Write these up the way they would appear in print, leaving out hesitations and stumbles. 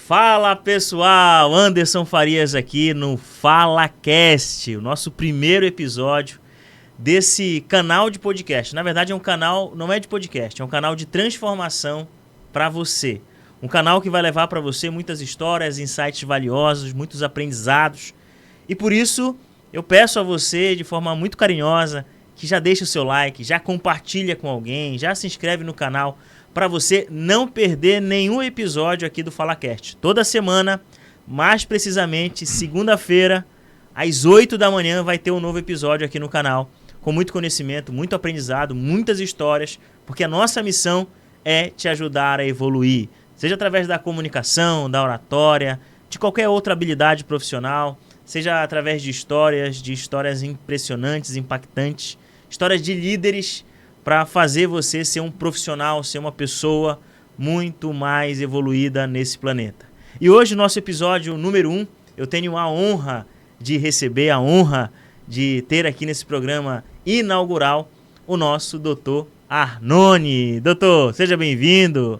Fala pessoal, Anderson Farias aqui no FalaCast, o nosso primeiro episódio desse canal de podcast. Na verdade é um canal, não é de podcast, é um canal de transformação para você. Um canal que vai levar para você muitas histórias, insights valiosos, muitos aprendizados. E por isso eu peço a você de forma muito carinhosa que já deixe o seu like, já compartilha com alguém, já se inscreve no canal, para você não perder nenhum episódio aqui do FalaCast. Toda semana, mais precisamente segunda-feira, às 8 da manhã, vai ter um novo episódio aqui no canal, com muito conhecimento, muito aprendizado, muitas histórias, porque a nossa missão é te ajudar a evoluir, seja através da comunicação, da oratória, de qualquer outra habilidade profissional, seja através de histórias impressionantes, impactantes, histórias de líderes, para fazer você ser um profissional, ser uma pessoa muito mais evoluída nesse planeta. E hoje, nosso episódio número 1, eu tenho a honra de receber, a honra de ter aqui nesse programa inaugural o nosso Dr. Arnone. Doutor, seja bem-vindo.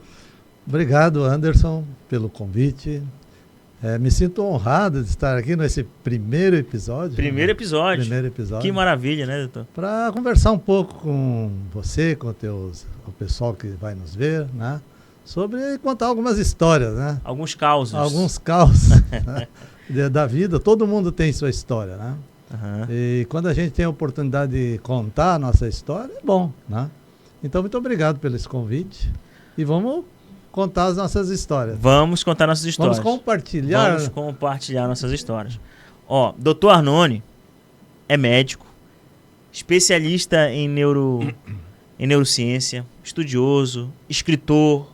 Obrigado, Anderson, pelo convite. Me sinto honrado de estar aqui nesse primeiro episódio. Primeiro episódio. Que maravilha, né, doutor? Para conversar um pouco com você, com o pessoal que vai nos ver, né? Sobre contar algumas histórias, né? Alguns causos. Alguns causos né? Da vida. Todo mundo tem sua história, né? Uhum. E quando a gente tem a oportunidade de contar a nossa história, é bom, né? Então, muito obrigado pelo esse convite. E vamos contar as nossas histórias. Vamos contar nossas histórias. Vamos compartilhar nossas histórias. Ó, Dr. Arnone é médico, especialista em neurociência, estudioso, escritor.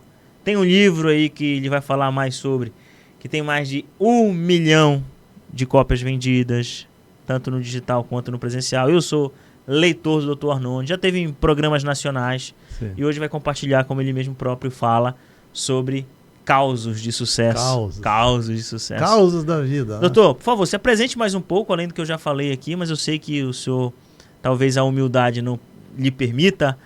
Tem um livro aí que ele vai falar mais sobre, que tem mais de 1 milhão de cópias vendidas, tanto no digital quanto no presencial. Eu sou leitor do Dr. Arnone, já teve em programas nacionais. Sim. E hoje vai compartilhar, como ele mesmo próprio fala, sobre causos de sucesso. Causos de sucesso. Causos da vida. Né? Doutor, por favor, se apresente mais um pouco, além do que eu já falei aqui, mas eu sei que o senhor, talvez a humildade não lhe permita,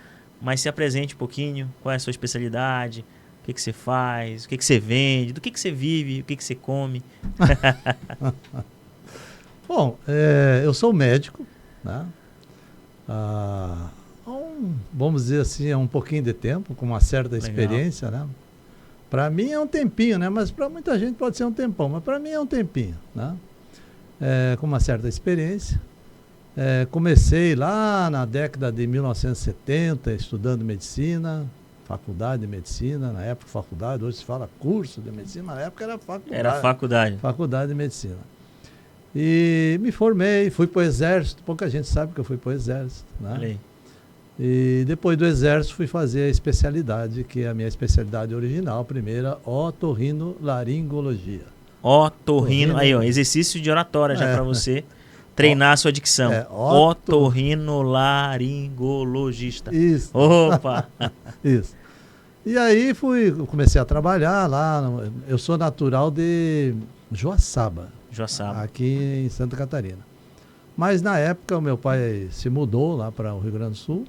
mas se apresente um pouquinho, qual é a sua especialidade, o que você faz, o que você vende, do que você vive, o que você come. Bom, eu sou médico, né? Vamos dizer assim, há um pouquinho de tempo, com uma certa experiência, né? Para mim é um tempinho, né? Mas para muita gente pode ser um tempão, mas para mim é um tempinho, né? Com uma certa experiência. Comecei lá na década de 1970, estudando medicina, faculdade de medicina, na época faculdade, hoje se fala curso de medicina, na época era faculdade. Era faculdade. Faculdade de medicina. E me formei, fui para o exército, pouca gente sabe que eu fui para o exército, né? Olha aí. E depois do exército fui fazer a especialidade, que é a minha especialidade original, primeira, otorrinolaringologia. Otorrino, aí ó, exercício de oratória já para você treinar a sua dicção. Otorrinolaringologista. Isso. Opa! Isso. E aí comecei a trabalhar lá, eu sou natural de Joaçaba, aqui em Santa Catarina. Mas na época o meu pai se mudou lá para o Rio Grande do Sul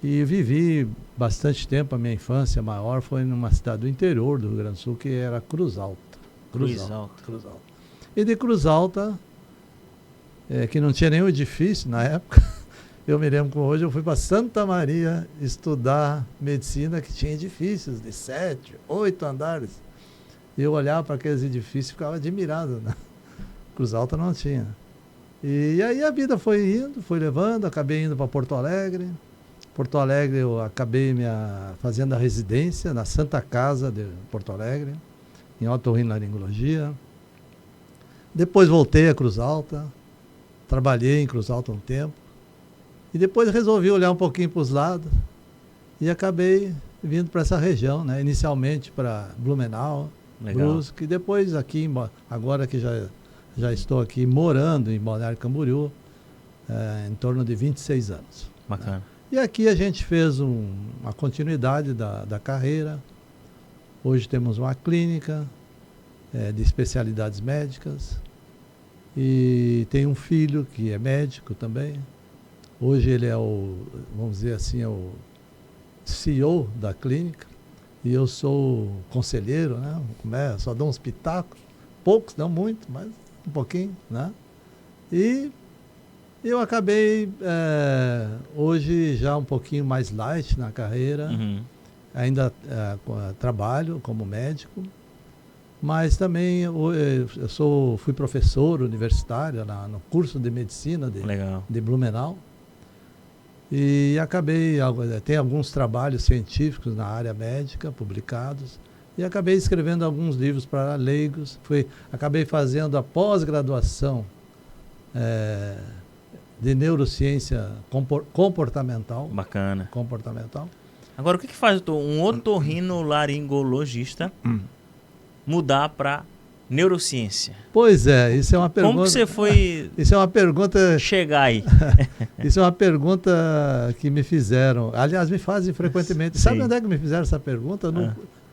e vivi bastante tempo, a minha infância maior foi numa cidade do interior do Rio Grande do Sul, que era Cruz Alta. Cruz Alta. E de Cruz Alta, que não tinha nenhum edifício na época, eu me lembro como hoje, eu fui para Santa Maria estudar medicina, que tinha edifícios de 7, 8 andares. E eu olhava para aqueles edifícios e ficava admirado, né? Cruz Alta não tinha. E aí a vida foi indo, foi levando, acabei indo para Porto Alegre. Porto Alegre eu acabei fazendo a residência na Santa Casa de Porto Alegre, em otorrinolaringologia. Depois voltei a Cruz Alta, trabalhei em Cruz Alta um tempo. E depois resolvi olhar um pouquinho para os lados e acabei vindo para essa região, né? Inicialmente para Blumenau, Brusque, e depois aqui, agora que já estou aqui morando em Balneário Camboriú, em torno de 26 anos. Bacana. Né? E aqui a gente fez uma continuidade da carreira. Hoje temos uma clínica de especialidades médicas e tem um filho que é médico também. Hoje ele é vamos dizer assim, é o CEO da clínica. E eu sou conselheiro, né? Só dou uns pitacos, poucos, não muito, mas um pouquinho, né? E eu acabei hoje já um pouquinho mais light na carreira. Ainda trabalho como médico, mas também fui professor universitário no curso de medicina de Blumenau. E tem alguns trabalhos científicos na área médica publicados, e acabei escrevendo alguns livros para leigos. Acabei fazendo a pós-graduação de neurociência comportamental. Bacana. Comportamental. Agora, o que faz um otorrinolaringologista mudar para neurociência? Pois é, isso é uma pergunta... Como que você foi isso é uma pergunta... chegar aí? Isso é uma pergunta que me fizeram. Aliás, me fazem frequentemente. Sim. Sabe onde é que me fizeram essa pergunta?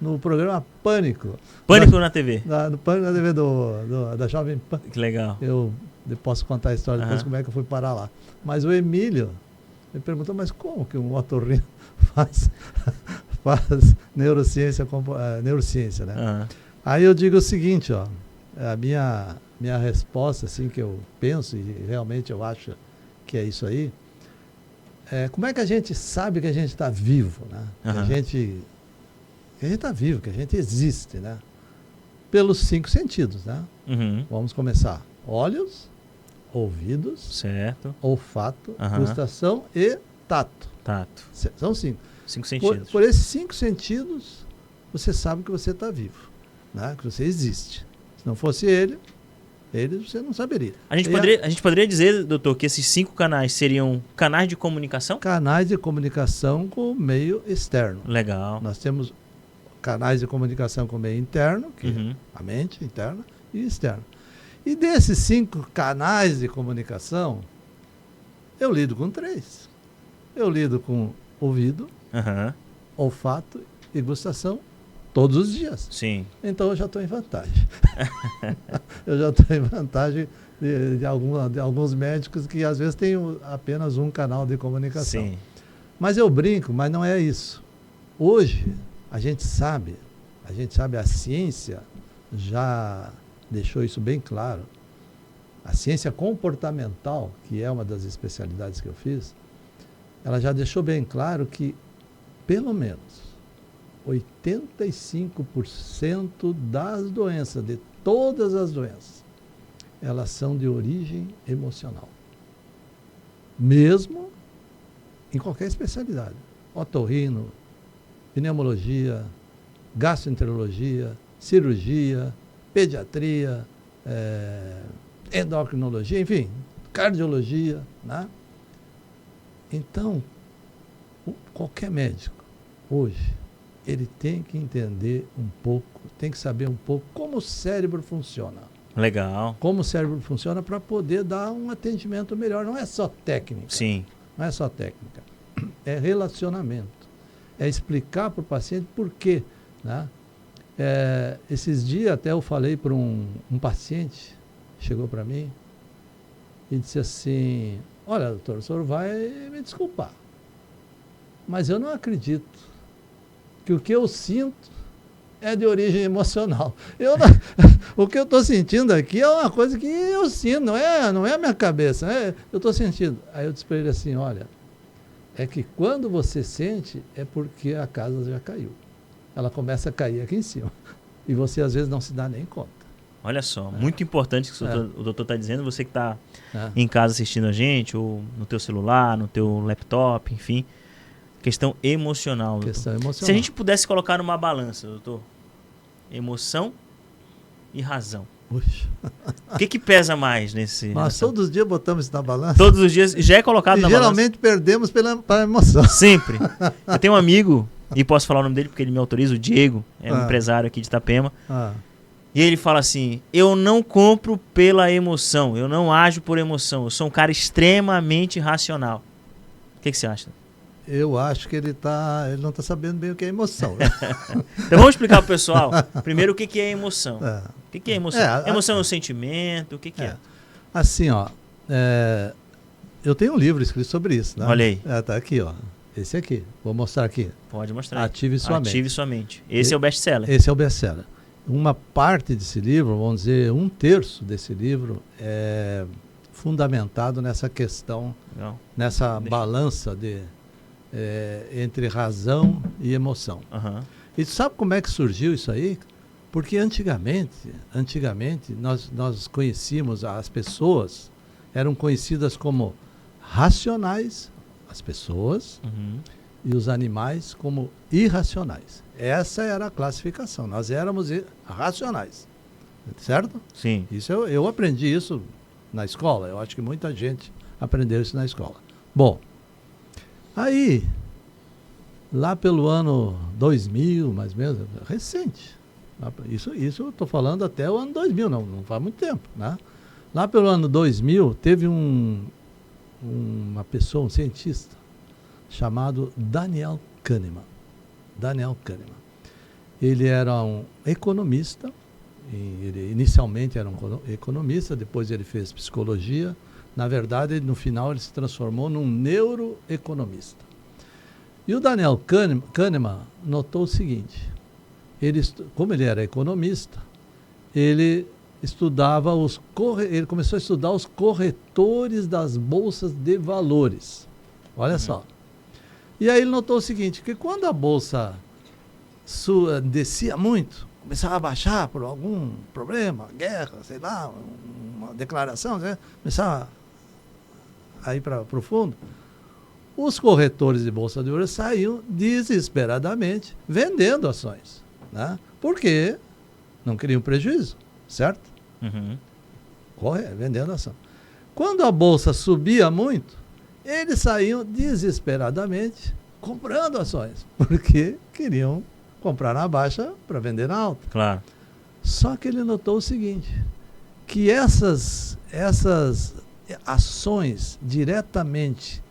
No programa Pânico. Pânico na TV? No Pânico na TV da Jovem Pan. Que legal. Eu posso contar a história depois como é que eu fui parar lá. Mas o Emílio me perguntou, mas como que um otorrino faz neurociência, né? Aí eu digo o seguinte, ó, a minha resposta, assim, que eu penso, e realmente eu acho que é isso aí, como é que a gente sabe que a gente está vivo, né? Que a gente está vivo, que a gente existe, né? Pelos 5 sentidos, né? Vamos começar. Olhos, ouvidos, certo, olfato, gustação e tato. São 5. 5 sentidos. Por esses 5 sentidos, você sabe que você está vivo, né? Que você existe. Se não fosse ele você não saberia. A gente poderia dizer, doutor, que esses 5 canais seriam canais de comunicação? Canais de comunicação com o meio externo. Legal. Nós temos canais de comunicação com o meio interno, que é a mente interna, e externo. E desses 5 canais de comunicação, eu lido com 3. Eu lido com ouvido, olfato e gustação todos os dias. Sim. Então eu já estou em vantagem. Eu já estou em vantagem de alguns médicos que às vezes têm apenas um canal de comunicação. Sim. Mas eu brinco, mas não é isso. Hoje a gente sabe, a ciência já deixou isso bem claro. A ciência comportamental, que é uma das especialidades que eu fiz, ela já deixou bem claro que, pelo menos, 85% das doenças, de todas as doenças, elas são de origem emocional. Mesmo em qualquer especialidade. Otorrino, pneumologia, gastroenterologia, cirurgia, pediatria, endocrinologia, enfim, cardiologia, né? Então, qualquer médico, hoje, ele tem que entender um pouco, tem que saber um pouco como o cérebro funciona. Legal. Como o cérebro funciona para poder dar um atendimento melhor. Não é só técnica. Sim. Não é só técnica. É relacionamento. É explicar para o paciente por quê, né? Esses dias até eu falei para um paciente, chegou para mim e disse assim, olha, doutor, o senhor vai me desculpar, mas eu não acredito que o que eu sinto é de origem emocional. O que eu estou sentindo aqui é uma coisa que eu sinto, não é a minha cabeça, eu estou sentindo. Aí eu disse para ele assim, olha, é que quando você sente é porque a casa já caiu. Ela começa a cair aqui em cima. E você às vezes não se dá nem conta. Olha só, muito importante que o doutor está dizendo, você que está em casa assistindo a gente, ou no teu celular, no teu laptop, enfim, questão emocional. Questão emocional. Se a gente pudesse colocar numa balança, doutor, emoção e razão. Puxa. O que pesa mais nesse... Nós todos os dias botamos isso na balança. Todos os dias já é colocado na balança. Geralmente perdemos pela emoção. Sempre. Eu tenho um amigo, e posso falar o nome dele porque ele me autoriza, o Diego, é um empresário aqui de Itapema. E ele fala assim, eu não compro pela emoção, eu não ajo por emoção, eu sou um cara extremamente racional. O que você acha? Eu acho que ele não está sabendo bem o que é emoção. Né? Então vamos explicar para o pessoal, primeiro, o que é emoção. O que é emoção? Emoção é um sentimento, o que é? Assim, ó, eu tenho um livro escrito sobre isso. Né? Olha aí. Tá aqui, ó. Esse aqui, vou mostrar aqui. Pode mostrar. Ative Sua Mente. Ative Sua Mente. Esse é o best-seller. Esse é o best-seller. Uma parte desse livro, vamos dizer, 1/3 desse livro é fundamentado nessa questão, nessa balança entre razão e emoção. Uhum. E sabe como é que surgiu isso aí? Porque antigamente nós conhecíamos, as pessoas eram conhecidas como racionais, as pessoas, e os animais como irracionais. Essa era a classificação. Nós éramos racionais, certo? Sim. Isso eu aprendi isso na escola. Eu acho que muita gente aprendeu isso na escola. Bom, aí, lá pelo ano 2000, mais ou menos, recente. Isso eu estou falando até o ano 2000, não faz muito tempo, né? Lá pelo ano 2000, teve uma pessoa, um cientista, chamado Daniel Kahneman. Daniel Kahneman. Ele era um economista, ele inicialmente era um economista, depois ele fez psicologia. Na verdade, no final, ele se transformou num neuroeconomista. E o Daniel Kahneman notou o seguinte, como ele era economista, ele começou a estudar os corretores das bolsas de valores. Olha só. E aí ele notou o seguinte, que quando a bolsa descia muito, começava a baixar por algum problema, guerra, sei lá, uma declaração, começava a ir para o fundo, os corretores de bolsa de valores saíam desesperadamente vendendo ações, né? Porque não queriam prejuízo, certo? Vendendo ação. Quando a bolsa subia muito, eles saíam desesperadamente comprando ações, porque queriam comprar na baixa para vender na alta. Claro. Só que ele notou o seguinte, que essas ações diretamente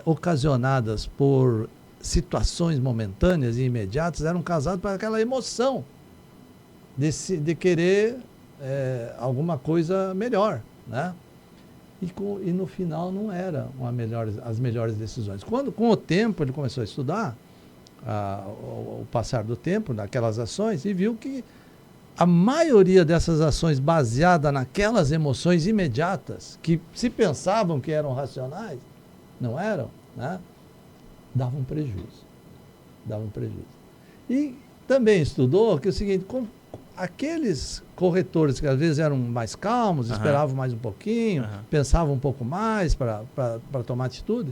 ocasionadas por situações momentâneas e imediatas eram causadas por aquela emoção de querer alguma coisa melhor, né? E no final não eram as melhores decisões. Com o tempo ele começou a estudar o passar do tempo naquelas ações e viu que a maioria dessas ações baseada naquelas emoções imediatas, que se pensavam que eram racionais, não eram, né? Davam prejuízo. E também estudou que é o seguinte, aqueles corretores que às vezes eram mais calmos, esperavam mais um pouquinho, pensavam um pouco mais para tomar atitude,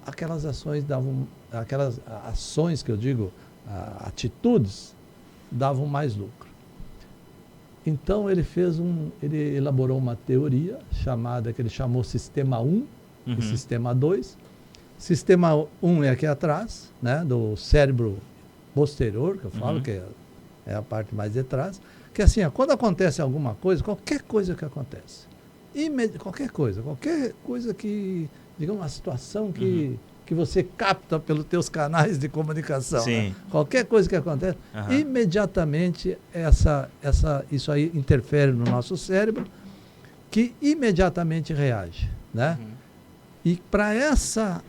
aquelas ações que eu digo, atitudes, davam mais lucro. Então ele elaborou uma teoria que ele chamou Sistema 1 e Sistema 2. Sistema 1 é aqui atrás, né, do cérebro posterior, que eu falo, que é a parte mais de trás, que assim, quando acontece alguma coisa, qualquer coisa que acontece, qualquer coisa que, digamos, uma situação que você capta pelos teus canais de comunicação, né? Qualquer coisa que acontece, imediatamente isso aí interfere no nosso cérebro, que imediatamente reage, né? E para essa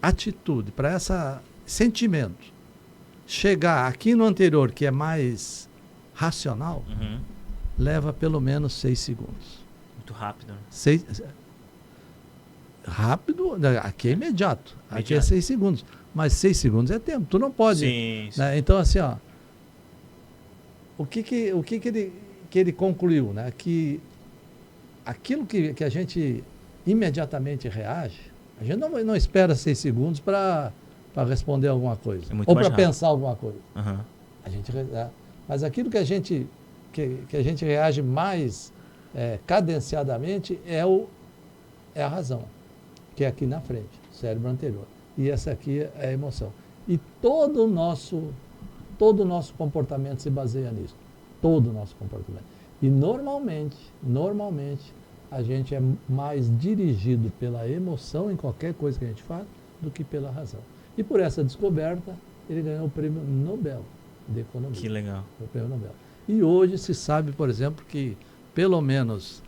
atitude, para esse sentimento, chegar aqui no anterior, que é mais racional, leva pelo menos 6 segundos. Muito rápido. Rápido, aqui é imediato. Aqui é 6 segundos. Mas 6 segundos é tempo. Tu não pode. Sim. Né? Então, assim, o que ele concluiu? Né? Que aquilo que a gente imediatamente reage, a gente não espera 6 segundos para responder alguma coisa. Ou para pensar alguma coisa. Mas aquilo que a gente reage mais cadenciadamente é a razão, que é aqui na frente, cérebro anterior. E essa aqui é a emoção. E todo o nosso comportamento se baseia nisso. Todo o nosso comportamento. E normalmente, a gente é mais dirigido pela emoção em qualquer coisa que a gente faz do que pela razão. E por essa descoberta, ele ganhou o Prêmio Nobel de Economia. Que legal. O Prêmio Nobel. E hoje se sabe, por exemplo, que pelo menos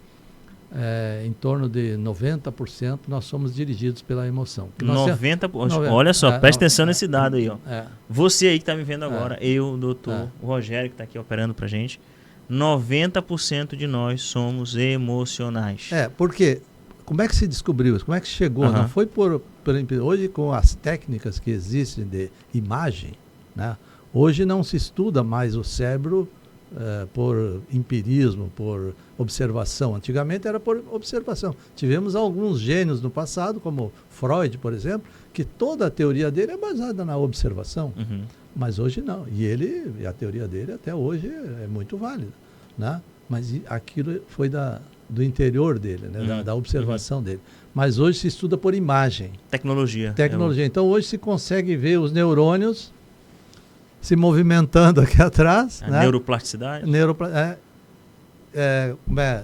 em torno de 90% nós somos dirigidos pela emoção. 90%? Olha só, presta atenção nesse dado aí. Ó. Você aí que está me vendo agora, eu, o doutor, o Rogério que está aqui operando para gente, 90% de nós somos emocionais. Porque como é que se descobriu isso? Como é que chegou? Não foi hoje com as técnicas que existem de imagem, né? Hoje não se estuda mais o cérebro por empirismo, por observação. Antigamente era por observação. Tivemos alguns gênios no passado, como Freud, por exemplo, que toda a teoria dele é baseada na observação. Mas hoje não. E a teoria dele até hoje é muito válida, né? Mas aquilo foi do interior dele, né? Da observação dele. Mas hoje se estuda por imagem. Tecnologia. Então hoje se consegue ver os neurônios se movimentando aqui atrás. A neuroplasticidade.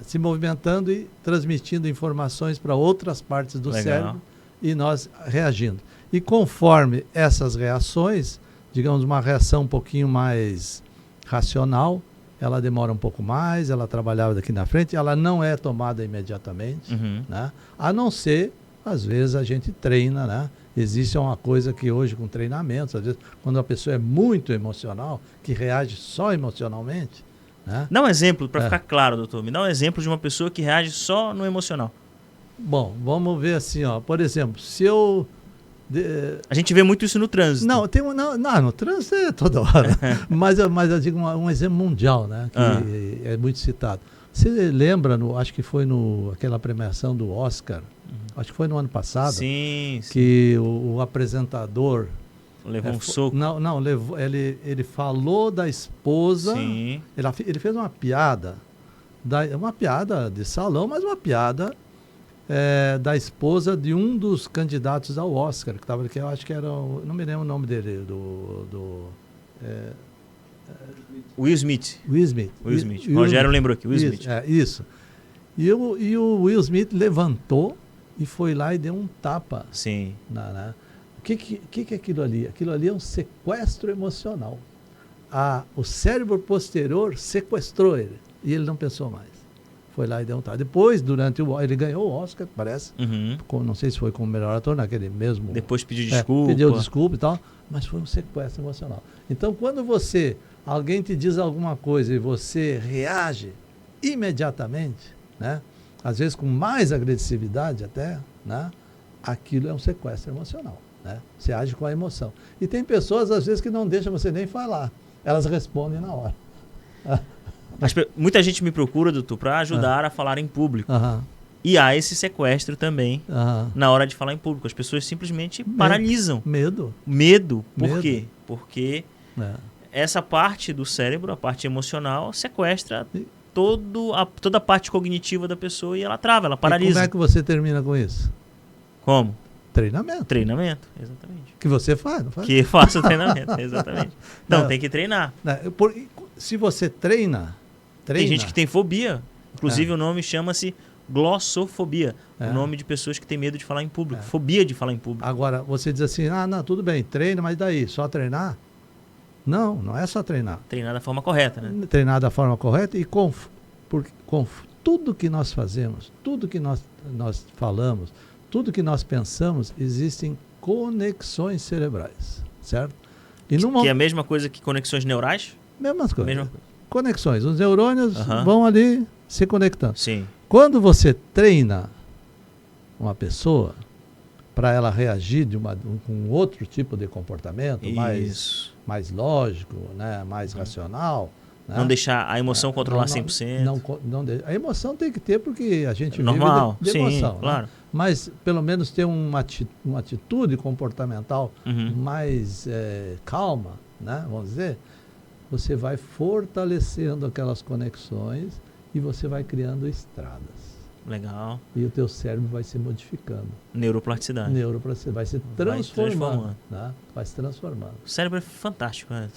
Se movimentando e transmitindo informações para outras partes do cérebro e nós reagindo. E conforme essas reações, digamos uma reação um pouquinho mais racional, ela demora um pouco mais, ela trabalhava daqui na frente, ela não é tomada imediatamente, né? A não ser, às vezes a gente treina, né? Existe uma coisa que hoje com treinamentos, às vezes quando a pessoa é muito emocional, que reage só emocionalmente, né? Dá um exemplo, para ficar claro, doutor, me dá um exemplo de uma pessoa que reage só no emocional. Bom, vamos ver assim, ó, por exemplo, se eu... A gente vê muito isso no trânsito. No trânsito é toda hora. mas eu digo um exemplo mundial, né? Que é muito citado. Você lembra, acho que foi aquela premiação do Oscar, acho que foi no ano passado, que o apresentador... Levou um soco? Não, ele falou da esposa, ele fez uma piada de salão, mas uma piada... da esposa de um dos candidatos ao Oscar, que eu acho que era, não me lembro o nome dele, Will Smith. Will Smith. Rogério lembrou aqui, Will Smith. Isso. E o Will Smith levantou e foi lá e deu um tapa. Sim. O que é aquilo ali? Aquilo ali é um sequestro emocional. O cérebro posterior sequestrou ele e ele não pensou mais. Foi lá e deu um tapa. Depois, ele ganhou o Oscar, parece. Não sei se foi como melhor ator, naquele mesmo... Depois pediu desculpa. Pediu desculpa e tal, mas foi um sequestro emocional. Então, quando alguém te diz alguma coisa e você reage imediatamente, né? Às vezes com mais agressividade até, né? Aquilo é um sequestro emocional, né? Você age com a emoção. E tem pessoas, às vezes, que não deixam você nem falar. Elas respondem na hora. Muita gente me procura, doutor, para ajudar a falar em público. E há esse sequestro também na hora de falar em público. As pessoas simplesmente paralisam. Medo. Por quê? Porque essa parte do cérebro, a parte emocional, sequestra toda a parte cognitiva da pessoa e ela trava, ela paralisa. E como é que você termina com isso? Como? Treinamento, exatamente. Que você faz, não faz? Que faça o treinamento, exatamente. Então, tem que treinar. Se você treina... Tem gente que tem fobia. Inclusive, o nome chama-se glossofobia. O nome de pessoas que têm medo de falar em público. Fobia de falar em público. Agora, você diz assim, não, tudo bem, treina, mas daí? Só treinar? Não é só treinar. Treinar da forma correta, né? Treinar da forma correta e com tudo que nós fazemos, tudo que nós falamos, tudo que nós pensamos, existem conexões cerebrais, certo? Que é a mesma coisa que conexões neurais? Mesma coisa. Conexões. Os neurônios vão ali se conectando. Sim. Quando você treina uma pessoa para ela reagir com outro tipo de comportamento, mais lógico, né? Mais racional... Né? Não deixar a emoção controlar 100%. A emoção tem que ter porque a gente vive de emoção. Sim, claro. Né? Mas pelo menos ter uma atitude comportamental mais calma, né? Vamos dizer... Você vai fortalecendo aquelas conexões e você vai criando estradas. Legal. E o teu cérebro vai se modificando. Neuroplasticidade. Vai se transformando. Né? Vai se transformando. O cérebro é fantástico, né?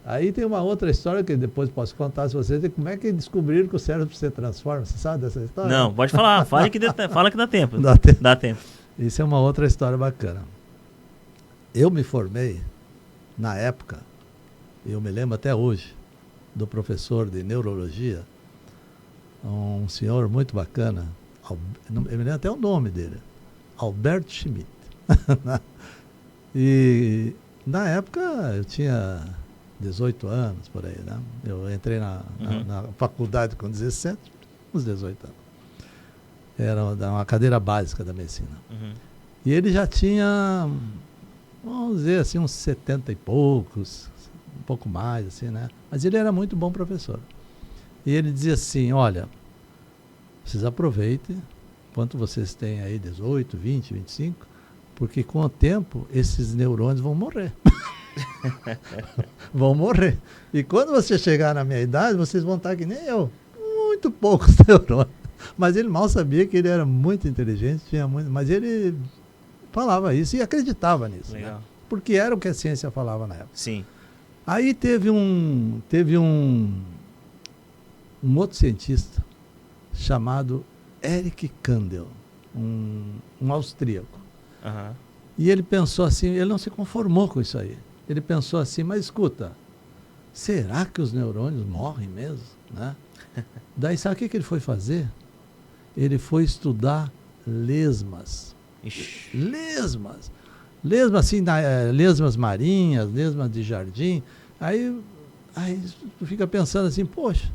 Aí tem uma outra história que depois posso contar se vocês. Como é que descobriram que o cérebro se transforma? Você sabe dessa história? Não, pode falar. Fala que dá tempo. Dá tempo. Isso é uma outra história bacana. Eu me formei, na época, eu me lembro até hoje, do professor de neurologia, um senhor muito bacana, eu me lembro até o nome dele, Alberto Schmidt. E na época eu tinha 18 anos, por aí, né? Eu entrei na faculdade com 17, uns 18 anos. Era uma cadeira básica da medicina. E ele já tinha, vamos dizer assim, uns 70 e poucos, um pouco mais, assim, né? Mas ele era muito bom professor. E ele dizia assim, olha, vocês aproveitem, enquanto vocês têm aí 18, 20, 25, porque com o tempo esses neurônios vão morrer. Vão morrer. E quando você chegar na minha idade, vocês vão estar que nem eu, muito poucos neurônios. Mas ele mal sabia que ele era muito inteligente, tinha muito, mas ele falava isso e acreditava nisso. Legal. Né? Porque era o que a ciência falava na época. Sim. Aí teve um outro cientista chamado Erich Kandel, um austríaco. E ele pensou assim, ele não se conformou com isso aí. Ele pensou assim, mas escuta, será que os neurônios morrem mesmo? Né? Daí sabe o que ele foi fazer? Ele foi estudar lesmas. Ixi. Lesmas assim, lesmas marinhas, lesmas de jardim. Aí tu fica pensando assim, poxa,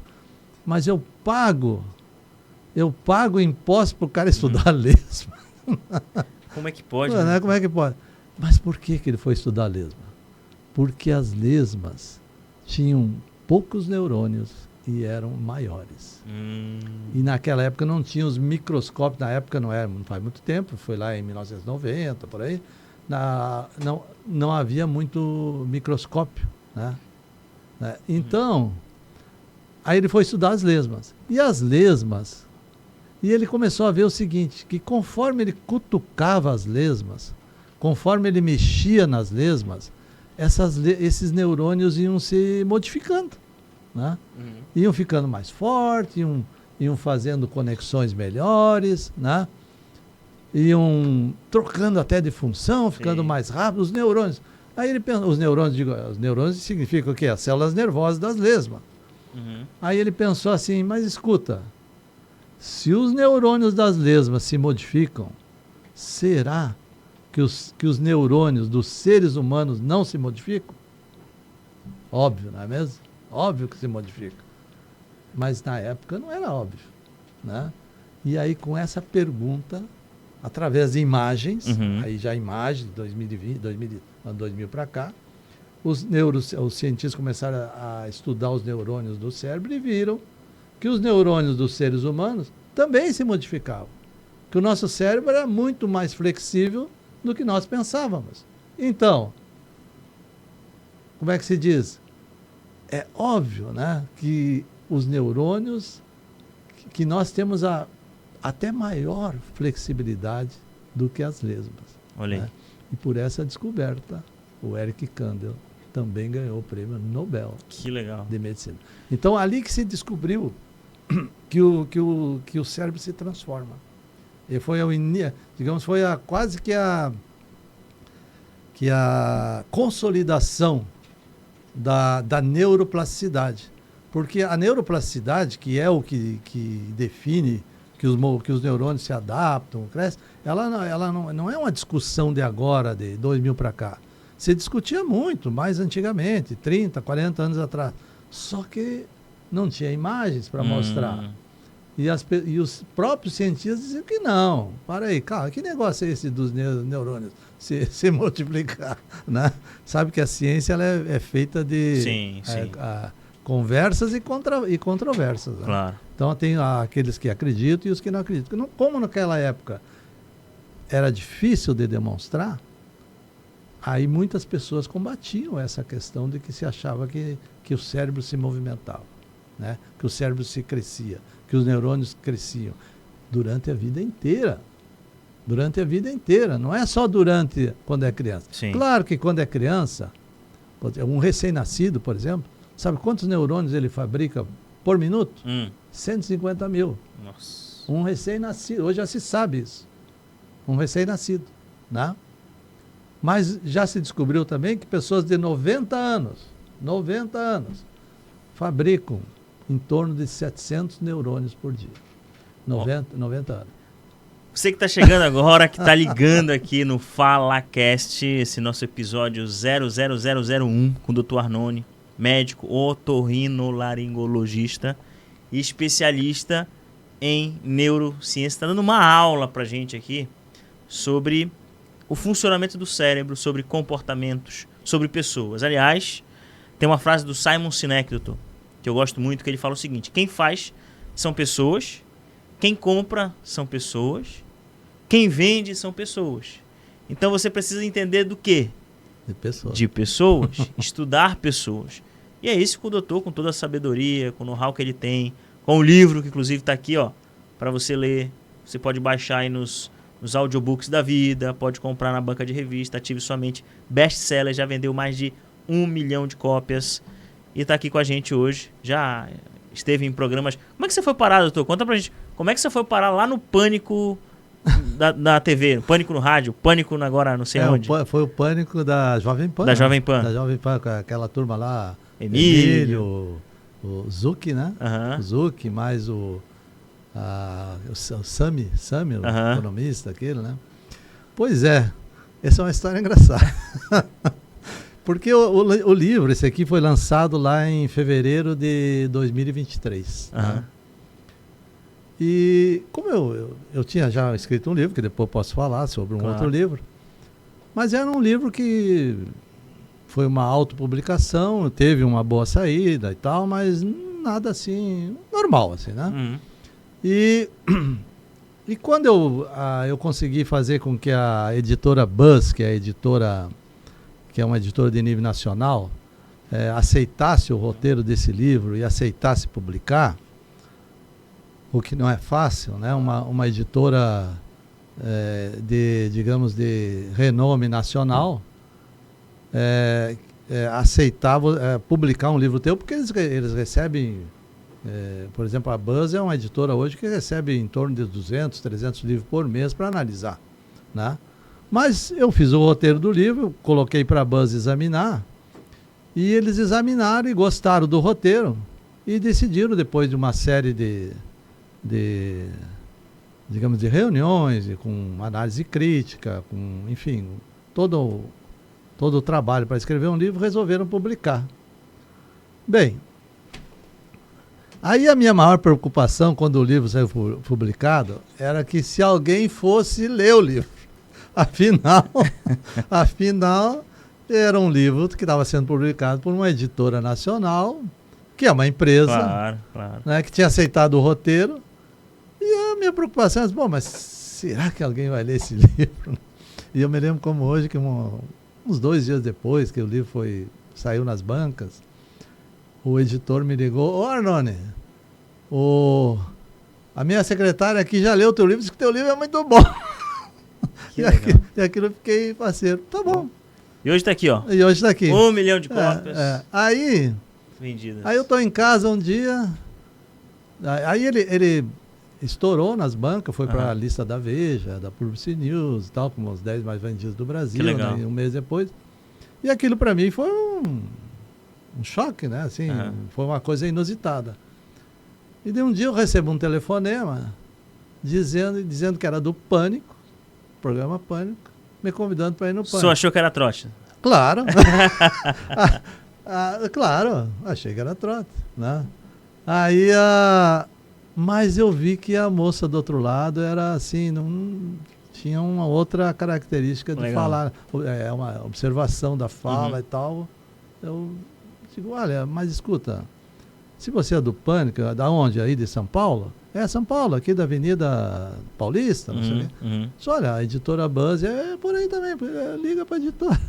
mas eu pago imposto para o cara estudar lesma. Como é que pode? Né? Como é que pode? Mas por que ele foi estudar lesma? Porque as lesmas tinham poucos neurônios e eram maiores. E naquela época não tinha os microscópios, na época não faz muito tempo, foi lá em 1990, por aí, não havia muito microscópio, né? Então, aí ele foi estudar as lesmas. E as lesmas, e ele começou a ver o seguinte, que conforme ele cutucava as lesmas, conforme ele mexia nas lesmas, esses neurônios iam se modificando, né? Iam ficando mais fortes, iam fazendo conexões melhores, né? Iam trocando até de função, ficando mais rápido, os neurônios. Aí ele pensa, os neurônios significam o quê? As células nervosas das lesmas. Aí ele pensou assim, mas escuta, se os neurônios das lesmas se modificam, será que os neurônios dos seres humanos não se modificam? Óbvio, não é mesmo? Óbvio que se modifica. Mas na época não era óbvio, né? E aí com essa pergunta, através de imagens, aí já imagens, 2000 para cá, os cientistas começaram a estudar os neurônios do cérebro e viram que os neurônios dos seres humanos também se modificavam. Que o nosso cérebro era muito mais flexível do que nós pensávamos. Então, como é que se diz? É óbvio, né, que os neurônios, que nós temos até maior flexibilidade do que as lesmas. Olha aí. Né? E por essa descoberta, o Erich Kandel também ganhou o prêmio Nobel. Que legal. De medicina. Então, ali que se descobriu que o cérebro se transforma. E foi quase que a consolidação da neuroplasticidade. Porque a neuroplasticidade, que é o que define que os neurônios se adaptam, crescem, ela não é uma discussão de agora, de 2000 para cá. Se discutia muito, mais antigamente, 30, 40 anos atrás. Só que não tinha imagens para mostrar. E os próprios cientistas diziam que não. Para aí, cara, que negócio é esse dos neurônios se multiplicar? Né? Sabe que a ciência ela é feita de conversas e controvérsias. Né? Claro. Então tem aqueles que acreditam e os que não acreditam. Como naquela época era difícil de demonstrar, aí muitas pessoas combatiam essa questão de que se achava que o cérebro se movimentava, né? Que o cérebro se crescia, que os neurônios cresciam durante a vida inteira. Durante a vida inteira, não é só durante quando é criança. Sim. Claro que quando é criança, um recém-nascido, por exemplo, sabe quantos neurônios ele fabrica por minuto? 150 mil. Nossa. Um recém-nascido, hoje já se sabe isso. Um recém-nascido, né? Mas já se descobriu também que pessoas de 90 anos, fabricam em torno de 700 neurônios por dia. 90 anos. Você que está chegando agora, que está ligando aqui no FalaCast, esse nosso episódio 00001 com o Dr. Arnone, médico otorrinolaringologista e especialista em neurociência. Está dando uma aula para a gente aqui sobre o funcionamento do cérebro, sobre comportamentos, sobre pessoas. Aliás, tem uma frase do Simon Sinek, doutor, que eu gosto muito, que ele fala o seguinte: quem faz são pessoas, quem compra são pessoas, quem vende são pessoas. Então você precisa entender do quê? De pessoas, estudar pessoas. E é isso que o doutor, com toda a sabedoria, com o know-how que ele tem, com o livro que inclusive está aqui, ó, para você ler. Você pode baixar aí nos audiobooks da vida, pode comprar na banca de revista, Ative Sua Mente, best-seller, já vendeu mais de 1 milhão de cópias e está aqui com a gente hoje. Já esteve em programas. Como é que você foi parar, doutor? Conta pra gente. Como é que você foi parar lá no Pânico da TV, Pânico no rádio, Pânico agora não sei onde? Foi o Pânico da Jovem Pan. Da Jovem Pan. Da Jovem Pan, com aquela turma lá. Emílio. O Zuc, né? O Zuc, mais o Sami, o economista, aquele, né? Pois é, essa é uma história engraçada. Porque o livro, esse aqui, foi lançado lá em fevereiro de 2023. Né? E como eu tinha já escrito um livro, que depois eu posso falar sobre um outro livro, mas era um livro que foi uma autopublicação, teve uma boa saída e tal, mas nada assim, normal, assim, né? E quando eu consegui fazer com que a editora Buzz, que é uma editora de nível nacional, aceitasse o roteiro desse livro e aceitasse publicar, o que não é fácil, né? Uma editora digamos, de renome nacional, aceitar publicar um livro teu, porque eles recebem, por exemplo, a Buzz é uma editora hoje que recebe em torno de 200, 300 livros por mês para analisar, né? Mas eu fiz o roteiro do livro, coloquei para a Buzz examinar, e eles examinaram e gostaram do roteiro, e decidiram, depois de uma série digamos, de reuniões, e com análise crítica, com, enfim, todo o trabalho para escrever um livro, resolveram publicar. Bem, aí a minha maior preocupação quando o livro saiu publicado era que se alguém fosse ler o livro. Afinal, era um livro que estava sendo publicado por uma editora nacional, que é uma empresa, claro. Né, que tinha aceitado o roteiro. E a minha preocupação é, bom, mas será que alguém vai ler esse livro? E eu me lembro como hoje, que uns 2 dias depois que o livro saiu nas bancas, o editor me ligou: ô Arnone, a minha secretária aqui já leu o teu livro, disse que teu livro é muito bom. E aquilo eu fiquei parceiro. Tá bom. E hoje está aqui, ó. 1 milhão de cópias. Aí vendidas. Aí eu tô em casa um dia, aí ele estourou nas bancas, foi para a lista da Veja, da Publicis News e tal, como os 10 mais vendidos do Brasil, né, um mês depois. E aquilo para mim foi um choque, né? Assim, foi uma coisa inusitada. E de um dia eu recebo um telefonema dizendo que era do Pânico, programa Pânico, me convidando para ir no Pânico. Você achou que era trote? Claro. Claro, achei que era trote, né? Aí, mas eu vi que a moça do outro lado era assim, não tinha uma outra característica de falar, uma observação da fala e tal. Eu digo, olha, mas escuta, se você é do Pânico, da onde? Aí de São Paulo? São Paulo, aqui da Avenida Paulista, não sei o quê. Só, olha, a editora Buzz é por aí também, liga para a editora.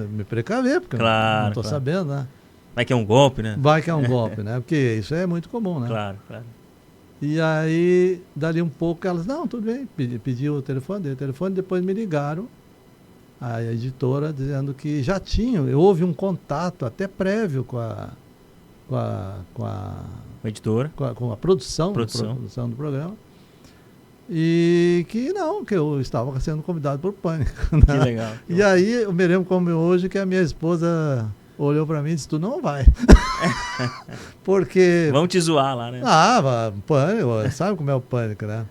Me precaver, porque não estou sabendo, né? Vai que é um golpe, né? Vai que é um golpe, né? Porque isso é muito comum, né? Claro. E aí, dali um pouco, elas, não, tudo bem, pediu o telefone, dei o telefone, depois me ligaram, a editora, dizendo que já houve um contato até prévio com a editora, com a produção do programa, e que eu estava sendo convidado por Pânico. Né? Que legal. E aí, eu me lembro como hoje que a minha esposa olhou para mim e disse, tu não vai. Porque... Vão te zoar lá, né? Pânico, sabe como é o pânico, né?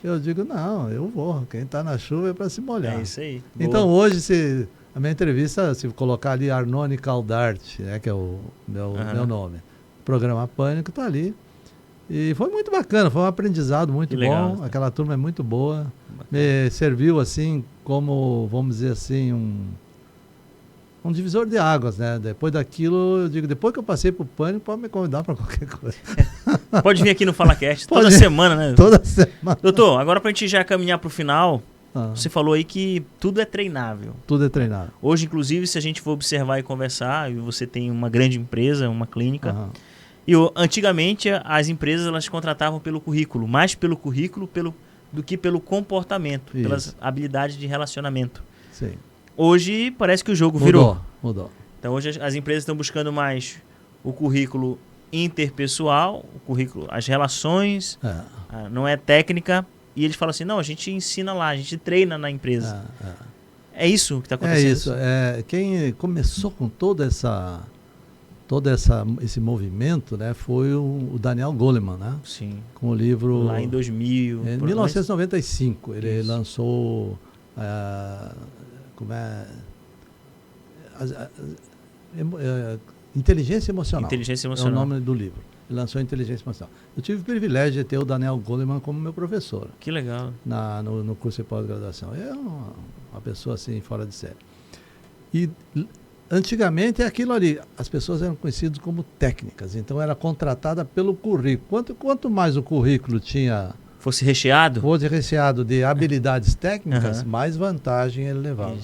Eu digo, não, eu vou. Quem está na chuva é para se molhar. É isso aí. Então hoje, a minha entrevista, se colocar ali Arnone Caldarte, que é o meu nome, o programa Pânico está ali. E foi muito bacana, foi um aprendizado muito bom. Legal, aquela turma é muito boa. Me serviu assim como, vamos dizer assim, um divisor de águas, né? Depois daquilo, eu digo, depois que eu passei pro Pânico, pode me convidar para qualquer coisa. Pode vir aqui no FalaCast, toda semana, né? Toda semana. Doutor, agora pra gente já caminhar pro final, você falou aí que tudo é treinável. Tudo é treinável. Hoje, inclusive, se a gente for observar e conversar, e você tem uma grande empresa, uma clínica, e antigamente as empresas elas contratavam pelo currículo, mais pelo currículo do que pelo comportamento, pelas habilidades de relacionamento. Sim. Hoje parece que o jogo virou. Mudou. Então hoje as empresas estão buscando mais o currículo interpessoal, o currículo, as relações, não é técnica, e eles falam assim, não, a gente ensina lá, a gente treina na empresa. É isso que está acontecendo? É isso. Quem começou com esse movimento, né, foi o Daniel Goleman, né? Sim. Com o livro... Lá em 2000. Em 1995, ele lançou... Inteligência Emocional. Inteligência Emocional. É o nome do livro. Ele lançou Inteligência Emocional. Eu tive o privilégio de ter o Daniel Goleman como meu professor. Que legal. No curso de pós-graduação. É uma pessoa assim, fora de série. E antigamente é aquilo ali. As pessoas eram conhecidas como técnicas. Então era contratada pelo currículo. Quanto mais o currículo fosse recheado de habilidades técnicas, mais vantagem ele levava.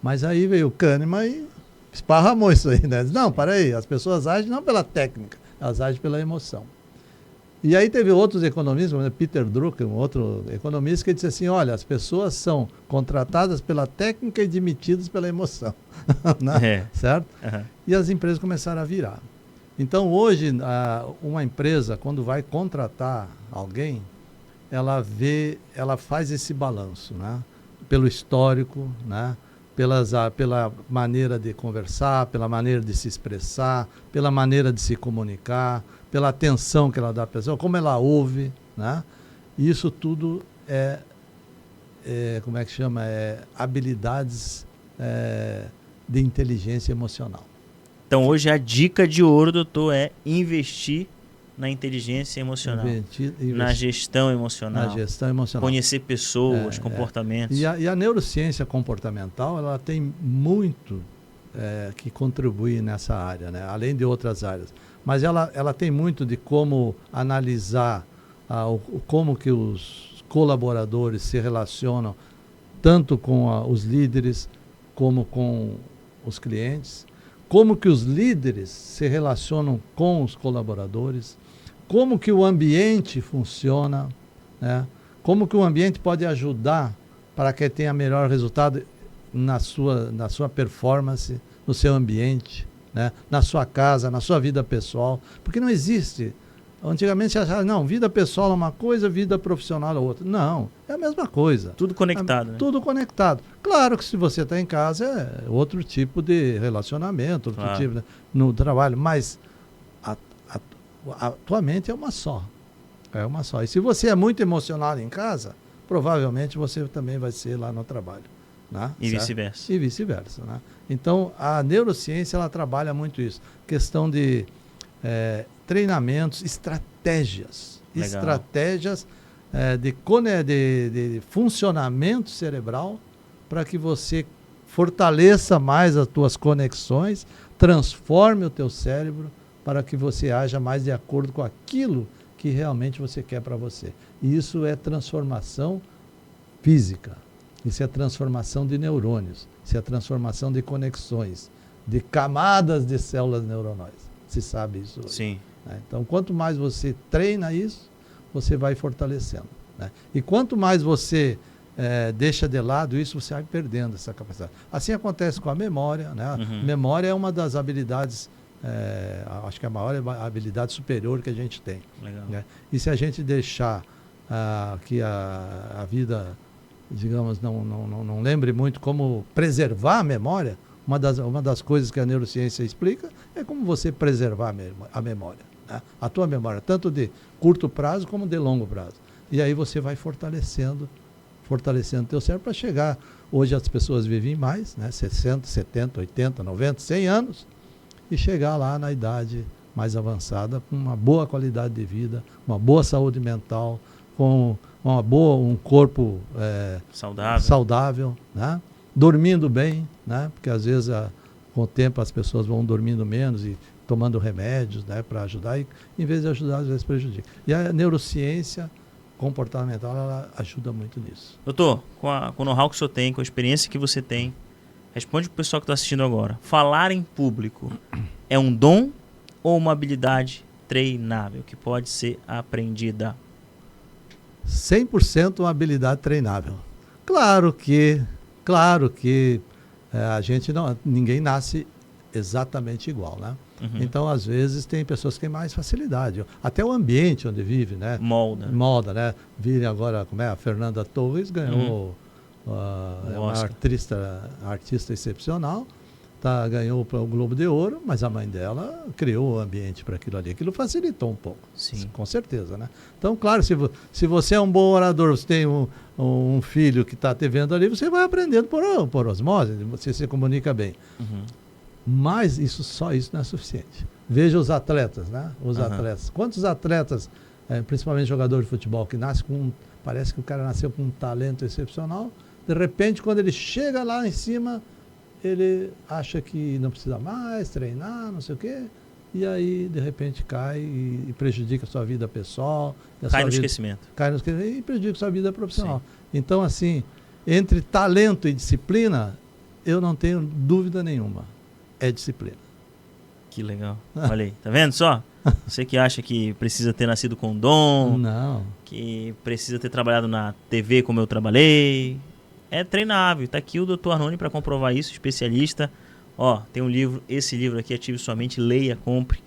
Mas aí veio o Kahneman e esparramou isso aí, né? Não, para aí, as pessoas agem não pela técnica, elas agem pela emoção. E aí teve outros economistas, como Peter Drucker, um outro economista, que disse assim, olha, as pessoas são contratadas pela técnica e demitidas pela emoção. Né? Certo? E as empresas começaram a virar. Então hoje, uma empresa, quando vai contratar alguém, ela faz esse balanço, né? Pelo histórico, né? Pela maneira de conversar, pela maneira de se expressar, pela maneira de se comunicar, pela atenção que ela dá à pessoa, como ela ouve, né? Isso tudo como é que chama? Habilidades de inteligência emocional. Então hoje a dica de ouro, doutor, é investir na inteligência emocional, na gestão emocional, conhecer pessoas, comportamentos. E a neurociência comportamental, ela tem muito que contribuir nessa área, né? Além de outras áreas. Mas ela tem muito de como analisar como que os colaboradores se relacionam tanto com os líderes como com os clientes, como que os líderes se relacionam com os colaboradores, como que o ambiente funciona, né? Como que o ambiente pode ajudar para que tenha melhor resultado na sua performance, no seu ambiente, né? Na sua casa, na sua vida pessoal, porque não existe. Antigamente se achava, não, vida pessoal é uma coisa, vida profissional é outra. Não, é a mesma coisa. Tudo conectado, né? Tudo conectado. Claro que se você está em casa é outro tipo de relacionamento, outro tipo, né? No trabalho, mas a tua mente é uma só. É uma só. E se você é muito emocionado em casa, provavelmente você também vai ser lá no trabalho. Né? E vice-versa. E vice-versa. Né? Então, a neurociência, ela trabalha muito isso. Questão de treinamentos, estratégias. Legal. Estratégias de funcionamento cerebral para que você fortaleça mais as tuas conexões, transforme o teu cérebro para que você haja mais de acordo com aquilo que realmente você quer para você. E isso é transformação física, isso é transformação de neurônios, isso é transformação de conexões, de camadas de células neuronais. Se sabe isso hoje. Sim. Né? Então, quanto mais você treina isso, você vai fortalecendo. Né? E quanto mais você deixa de lado isso, você vai perdendo essa capacidade. Assim acontece com a memória. Né? Uhum. Memória é uma das habilidades, acho que a maior habilidade superior que a gente tem. Legal. Né? E se a gente deixar que a vida, digamos, não lembre muito como preservar a memória, uma das coisas que a neurociência explica é como você preservar a memória, né? A tua memória, tanto de curto prazo como de longo prazo. E aí você vai fortalecendo o teu cérebro para chegar. Hoje as pessoas vivem mais, né? 60, 70, 80, 90, 100 anos, e chegar lá na idade mais avançada com uma boa qualidade de vida, uma boa saúde mental, com um corpo saudável, né? Dormindo bem, né? Porque às vezes com o tempo as pessoas vão dormindo menos e tomando remédios, né, para ajudar, e em vez de ajudar, às vezes prejudica. E a neurociência comportamental, ela ajuda muito nisso. Doutor, com o know-how que o senhor tem, com a experiência que você tem, responde para o pessoal que está assistindo agora. Falar em público é um dom ou uma habilidade treinável que pode ser aprendida? 100% uma habilidade treinável. Claro que ninguém nasce exatamente igual, né? Uhum. Então, às vezes, tem pessoas que têm mais facilidade. Até o ambiente onde vive, né? Molda, né? Vire agora, a Fernanda Torres ganhou, é uma artista excepcional, ganhou o Globo de Ouro, mas a mãe dela criou o ambiente para aquilo ali. Aquilo facilitou um pouco, sim, com certeza, né? Então, claro, se você é um bom orador, você tem um filho que está te vendo ali, você vai aprendendo por osmose, você se comunica bem. Uhum. Mas só isso não é suficiente. Veja os atletas, né? Atletas. Quantos atletas, principalmente jogador de futebol, que parece que o cara nasceu com um talento excepcional, de repente, quando ele chega lá em cima, ele acha que não precisa mais treinar, não sei o quê, e aí, de repente, cai e prejudica a sua vida pessoal. Cai no esquecimento e prejudica a sua vida profissional. Sim. Então, assim, entre talento e disciplina, eu não tenho dúvida nenhuma. É disciplina. Que legal. Olha aí, tá vendo só? Você que acha que precisa ter nascido com dom, não, que precisa ter trabalhado na TV como eu trabalhei, é treinável. Tá aqui o Dr. Arnone para comprovar isso, especialista. Ó, tem um livro, esse livro aqui, Ative Sua Mente, leia, compre,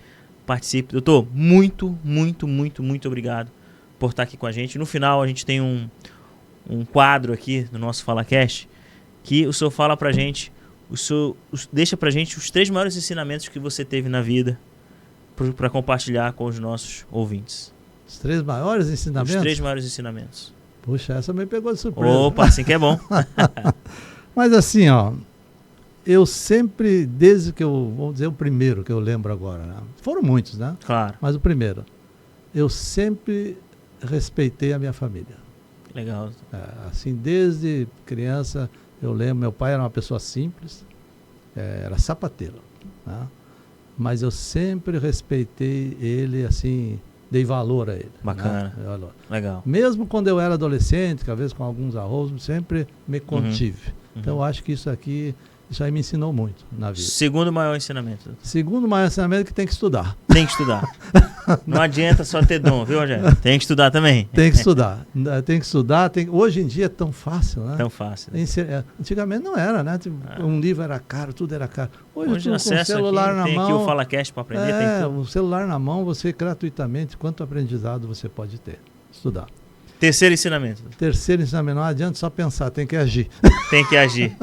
participe. Doutor, muito, muito, muito, muito obrigado por estar aqui com a gente. No final, a gente tem um quadro aqui no nosso FalaCast que o senhor fala pra gente, deixa pra gente os 3 maiores ensinamentos que você teve na vida para compartilhar com os nossos ouvintes. Os 3 maiores ensinamentos? Os 3 maiores ensinamentos. Puxa, essa me pegou de surpresa. Opa, assim que é bom. Mas assim, ó, eu sempre, desde que vamos dizer o primeiro que eu lembro agora, né? Foram muitos, né? Claro. Mas o primeiro, eu sempre respeitei a minha família. Legal. Assim, desde criança, eu lembro, meu pai era uma pessoa simples, era sapateiro, né? Mas eu sempre respeitei ele, assim, dei valor a ele. Bacana. Né? Legal. Mesmo quando eu era adolescente, às vezes com alguns arroz, sempre me contive. Uhum. Então eu acho que isso aí me ensinou muito na vida. Segundo maior ensinamento. Segundo maior ensinamento é que tem que estudar. Tem que estudar. Não adianta só ter dom, viu, Rogério? Tem que estudar também. Tem que estudar. Tem que estudar. Hoje em dia é tão fácil, né? Tão fácil. Antigamente não era, né? Um livro era caro, tudo era caro. Hoje com o celular aqui, na tem mão. Tem aqui o FalaCast para aprender. Tem tudo. O celular na mão, você gratuitamente, quanto aprendizado você pode ter. Estudar. Terceiro ensinamento. Terceiro ensinamento, não adianta só pensar, tem que agir. Tem que agir.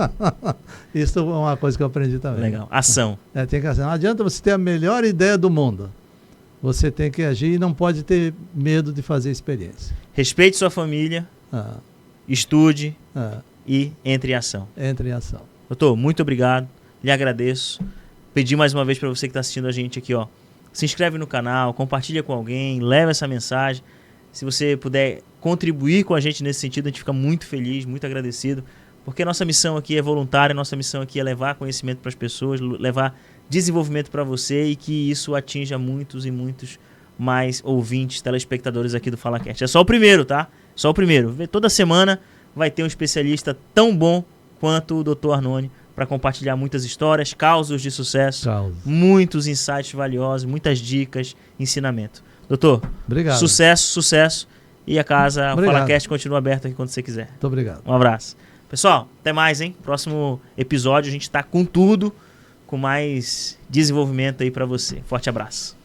Isso é uma coisa que eu aprendi também. Legal, ação. Tem que agir. Não adianta você ter a melhor ideia do mundo. Você tem que agir e não pode ter medo de fazer experiência. Respeite sua família, estude e entre em ação. Entre em ação. Doutor, muito obrigado, lhe agradeço. Pedi mais uma vez para você que está assistindo a gente aqui, ó, se inscreve no canal, compartilha com alguém, leva essa mensagem. Se você puder contribuir com a gente nesse sentido, a gente fica muito feliz, muito agradecido, porque nossa missão aqui é voluntária, nossa missão aqui é levar conhecimento para as pessoas, levar desenvolvimento para você e que isso atinja muitos e muitos mais ouvintes, telespectadores aqui do FalaCast. É só o primeiro, tá? Só o primeiro. Toda semana vai ter um especialista tão bom quanto o Dr. Arnone para compartilhar muitas histórias, causos de sucesso, muitos insights valiosos, muitas dicas, ensinamento. Doutor, obrigado. Sucesso. E a casa, o FalaCast continua aberto aqui quando você quiser. Muito obrigado. Um abraço. Pessoal, até mais, hein? Próximo episódio a gente está com tudo, com mais desenvolvimento aí para você. Forte abraço.